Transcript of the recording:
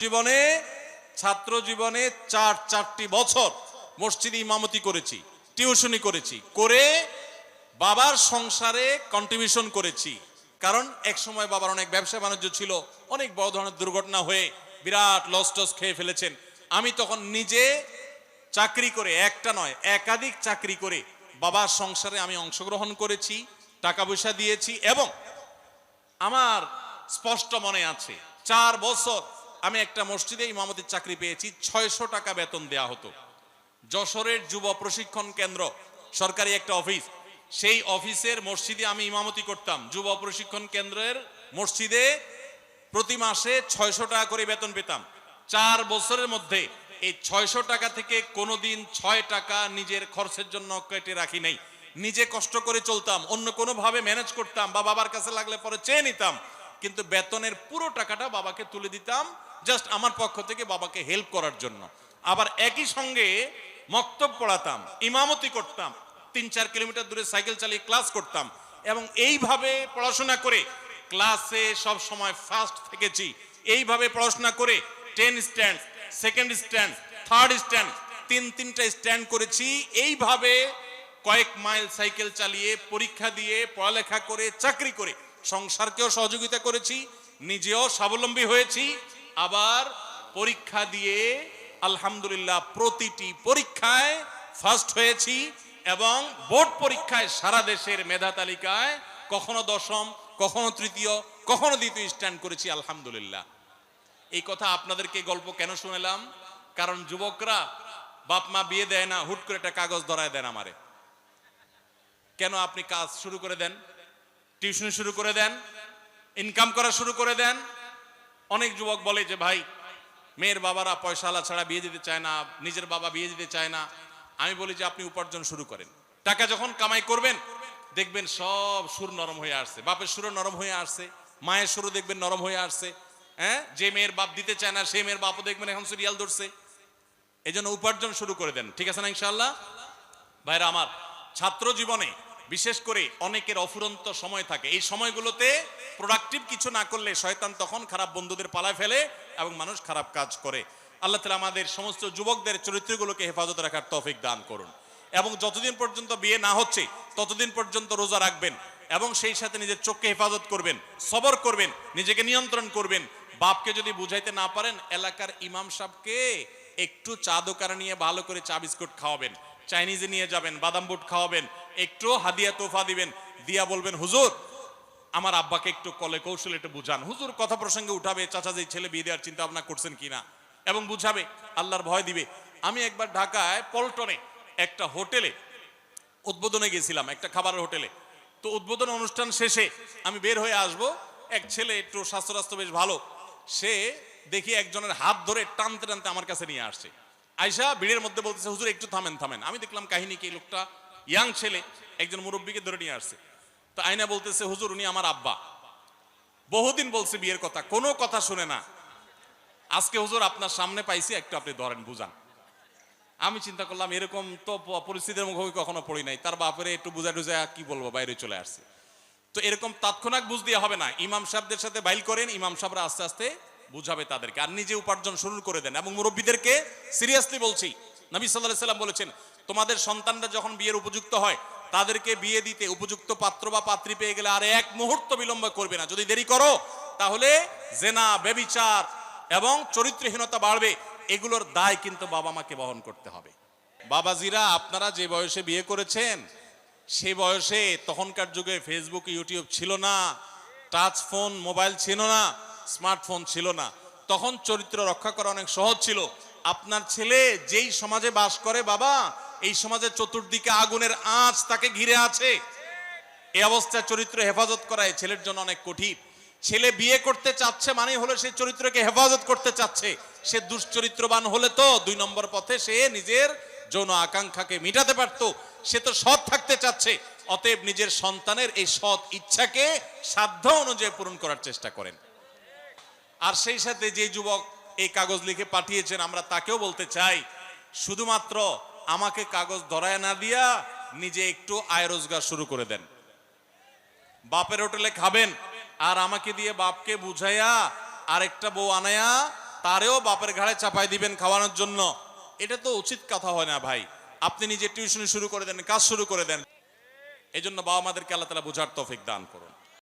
জীবনে ছাত্র জীবনে চারটি বছর মসজিদে ইমামতি করেছি, টিউশনি করেছি, করে বাবার সংসারে কন্ট্রিবিউশন করেছি। কারণ এক সময় বাবার অনেক ব্যবসা বাণিজ্য ছিল, অনেক বড় ধরনের দুর্ঘটনা হয়ে বিরাট লস টস খেয়ে ফেলেছেন। আমি তখন নিজে চাকরি করে, একটা নয় একাধিক চাকরি করে বাবার সংসারে আমি অংশগ্রহণ করেছি, টাকা পয়সা দিয়েছি। এবং আমার স্পষ্ট মনে আছে 4 বছর আমি একটা মসজিদে ইমামতির চাকরি পেয়েছি, 600 টাকা বেতন দেয়া হতো। যশোরের যুব প্রশিক্ষণ কেন্দ্র সরকারি একটা অফিস, সেই অফিসের মসজিদে আমি ইমামতি করতাম। যুব প্রশিক্ষণ কেন্দ্রের মসজিদে প্রতি মাসে 600 টাকা করে বেতন পেতাম। 4 বছরের মধ্যে এই 600 টাকা থেকে কোনোদিন 6 টাকা নিজের খরচের জন্য কেটে রাখি নাই। নিজে কষ্ট করে চলতাম, অন্য কোনো ভাবে ম্যানেজ করতাম বা বাবার কাছে লাগলে পরে চেয়ে নিতাম, কিন্তু বেতনের পুরো টাকাটা বাবাকে তুলে দিতাম, জাস্ট আমার পক্ষ থেকে বাবাকে হেল্প করার জন্য। আবার একই সঙ্গে মক্তব পড়াতাম, ইমামতি করতাম, 3-4 কিলোমিটার দূরে সাইকেল চালিয়ে ক্লাস করতাম। এবং এইভাবে পড়াশোনা করে ক্লাসে সব সময় ফার্স্ট থেকেছি। এইভাবে পড়াশোনা করে 10 stand, second stand, third stand, তিনটা স্ট্যান্ড করেছি। এইভাবে কয়েক মাইল সাইকেল চালিয়ে, পরীক্ষা দিয়ে, পড়ালেখা করে, চাকরি করে সংসারকেও সহযোগিতা করেছি, নিজেও স্বাবলম্বী হয়েছি। আবার পরীক্ষা দিয়ে আলহামদুলিল্লাহ প্রতিটি পরীক্ষায় ফার্স্ট হয়েছি। এবং বোর্ড পরীক্ষায় সারা দেশের মেধা তালিকায় কখনো দশম, কখনো তৃতীয়, কখনো দ্বিতীয় স্ট্যান্ড করেছি আলহামদুলিল্লাহ। এই কথা আপনাদেরকে গল্প কেন শুনলাম? কারণ যুবকরা বাপ মা বিয়ে দেয় না, হুট করে একটা কাগজ ধরায় দেন আমারে, কেন আপনি কাজ শুরু করে দেন, টিউশন শুরু করে দেন, ইনকাম করা শুরু করে দেন। অনেক যুবক বলে যে ভাই, মেয়ের বাবারা পয়সাওয়ালা ছাড়া বিয়ে দিতে চায় না, নিজের বাবা বিয়ে দিতে চায় না। আমি বলি যে আপনি উপার্জন শুরু করেন, টাকা যখন কামাই করবেন দেখবেন সব সুর নরম হয়ে আসছে, বাপের সুরও নরম হয়ে আসছে, মায়ের সুরও দেখবেন নরম হয়ে আসছে। হ্যাঁ, যে মেয়ের বাপ দিতে চায় না সেই মেয়ের বাপও দেখবেন এখন সিরিয়াল ধরছে। এই জন্য উপার্জন শুরু করে দেন, ঠিক আছে না ইনশাআল্লাহ? ভাইরা আমার, ছাত্র জীবনে বিশেষ করে অনেকের অফুরন্ত সময় থাকে। এই সময়গুলোতে প্রোডাক্টিভ কিছু না করলে শয়তান তখন খারাপ বন্ধুদের পালায় ফেলে এবং মানুষ খারাপ কাজ করে। আল্লাহ তাআলা আমাদের সমস্ত যুবকদের চরিত্রগুলোকে হেফাজত রাখার তৌফিক দান করুন। এবং যতদিন পর্যন্ত বিয়ে না হচ্ছে ততদিন পর্যন্ত রোজা রাখবেন এবং সেই সাথে নিজের চোখকে হেফাজত করবেন, সবর করবেন, নিজেকে নিয়ন্ত্রণ করবেন। বাপকে যদি বুঝাইতে না পারেন, এলাকার ইমাম সাহেবকে একটু চা দোকানে নিয়ে ভালো করে চা বিস্কুট খাওয়াবেন, চাইনিজে নিয়ে যাবেন, বাদাম বুট খাওয়াবেন, একটু হাদিয়া তোফা দিবেন, দিয়া বলবেন হুজুর আমার আব্বাকে একটু কলে কৌশলে একটু বুঝান। হুজুর কথা প্রসঙ্গে উঠাবে, চাচা যে ছেলে বিয়ে দেওয়ার চিন্তা ভাবনা করছেন কিনা, এবং বুঝাবে, আল্লাহর ভয় দিবে। আমি একবার ঢাকায় পল্টনে একটা হোটেলে উদ্বোধনে গেছিলাম, একটা খাবারের হোটেলে। তো উদ্বোধন অনুষ্ঠান শেষে আমি বের হয়ে আসব, এক ছেলে একটু স্বাস্থ্য বেশ ভালো, সে দেখি একজনের হাত ধরে টানতে টানতে আমার কাছে নিয়ে আসছে। আয়সা ভিড়ের মধ্যে বলতেছে হুজুর একটু থামেন থামেন। আমি দেখলাম কাহিনী কি, লোকটা ইয়াং ছেলে একজন মুরব্বীকে ধরে নিয়ে আসছে। তো আয়না বলতেছে হুজুর উনি আমার আব্বা, বহুদিন বলছে বিয়ের কথা, কোনো কথা শুনে না, আজকে হুজুর আপনার সামনে পাইছি, একটু আপনি ধরেন বুঝান। আমি চিন্তা করলাম এরকম তো পরিস্থিতির মুখোমুখি কখনো পড়ি নাই, তার বাপরে একটু বুঝা টুজা কি বলবো, বাইরে চলে আসছে। তো এরকম তাৎক্ষণিক বুঝ দিয়ে হবে না, ইমাম সাহেবদের সাথে বাইল করেন, ইমাম সাহেবরা আস্তে আস্তে বুঝাবে তাদেরকে, আর নিজে উপার্জন শুরু করে দেন। এবং মুরব্বীদেরকে সিরিয়াসলি বলছি, নবী সাল্লাল্লাহু আলাইহি সাল্লাম বলেছেন তোমাদের সন্তানরা যখন বিয়ের উপযুক্ত হয় তাদেরকে বিয়ে দিতে উপযুক্ত পাত্র বা পাত্রী পেয়ে গেলে আর এক মুহূর্ত বিলম্ব করবে না। যদি দেরি করো তাহলে জেনা, ব্যভিচার এবং চরিত্রহীনতা বাড়বে, এগুলোর দায় কিন্তু বাবা মাকে বহন করতে হবে। বাবাজিরা, আপনারা যে বয়সে বিয়ে করেছেন সে বয়সে তখনকার যুগে ফেসবুক, ইউটিউব ছিল না, টাচ ফোন, মোবাইল ছিল না, স্মার্টফোন ছিল না। তখন চরিত্র রক্ষা করা অনেক সহজ ছিল। আপনার ছেলে যেই সমাজে বাস করে বাবা, এই সমাজের চতুর্দিকে আগুনের আঁচ তাকে ঘিরে আছে। এই অবস্থায় চরিত্র হেফাজত করা এই ছেলের জন্য অনেক কঠিন। ছেলে বিয়ে করতে চাচ্ছে মানে হলো সে চরিত্রকে হেফাজত করতে চাচ্ছে। সে দুশ্চরিত্রবান হলে তো 2 নম্বর পথে সে নিজের যৌন আকাঙ্ক্ষাকে মিটাতে পারতো। সে তো সৎ থাকতে চাচ্ছে, অতএব নিজের সন্তানের এই সৎ ইচ্ছাকে সাধ্য অনুযায়ী পূরণ করার চেষ্টা করেন। আর সেই সাথে যে যুবক এই কাগজ লিখে পাঠিয়েছেন, আমরা তাকেও বলতে চাই, শুধুমাত্র আমাকে কাগজ ধরায় না দিয়া নিজে একটু আয় রোজগার শুরু করে দেন। বাপের হোটেলে খাবেন আর আমাকে দিয়ে বাপকে বুঝাইয়া আরেকটা বউ আনায়া তারেও বাপের ঘাড়ে চাপাই দিবেন খাওয়ানোর জন্য, এটা তো উচিত কথা হয় না ভাই। আপনি নিজে টিউশনি শুরু করে দেন, কাজ শুরু করে দেন। এই জন্য বাবা মাদেরকে আল্লাহ তাআলা বুঝার তৌফিক দান করুন।